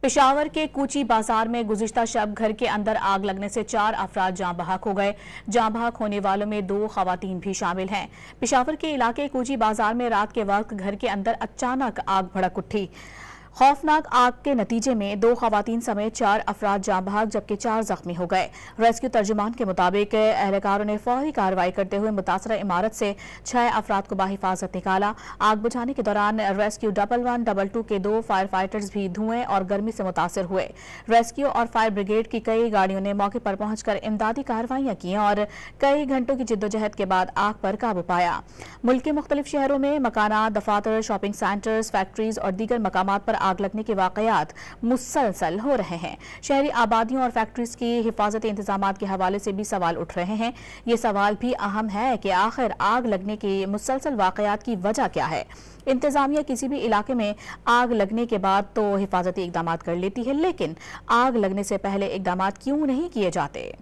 पेशावर के कूची बाजार में गुज़िश्ता शब घर के अंदर आग लगने से 4 अफराद जाँ बहक हो गए। जाँ बहक होने वालों में 2 खवातीन भी शामिल हैं। पेशावर के इलाके कूची बाजार में रात के वक्त घर के अंदर अचानक आग भड़क उठी। खौफनाक आग के नतीजे में 2 खवातीन समेत 4 अफराद जाँ बहक जबकि 4 जख्मी हो गए। रेस्क्यू तर्जुमान के मुताबिक एहलकारों ने फौरी कार्रवाई करते हुए मुतासरा इमारत से 6 अफराद को बाहिफाजत निकाला। आग बुझाने के दौरान रेस्क्यू 112 के 2 फायर फाइटर्स भी धुएं और गर्मी से मुतासर हुए। रेस्क्यू और फायर ब्रिगेड की कई गाड़ियों ने मौके पर पहुंचकर इमदादी कार्रवाइयां की और कई घंटों की जिद्दोजहद के बाद आग पर काबू पाया। मुल्क के मुख्तलिफ शहरों में मकानात, दफातर, शॉपिंग सेंटर्स, फैक्ट्रीज और दीगर मकामात पर आग लगने के वाकयात मुसलसल हो रहे हैं। शहरी आबादियों और फैक्ट्रीज की हिफाजती इंतजामात के हवाले से भी सवाल उठ रहे हैं। ये सवाल भी अहम है कि आखिर आग लगने के मुसलसल वाकयात की वजह क्या है। इंतजामिया किसी भी इलाके में आग लगने के बाद तो हिफाजती इकदाम कर लेती है, लेकिन आग लगने से पहले इकदाम क्यों नहीं किए जाते।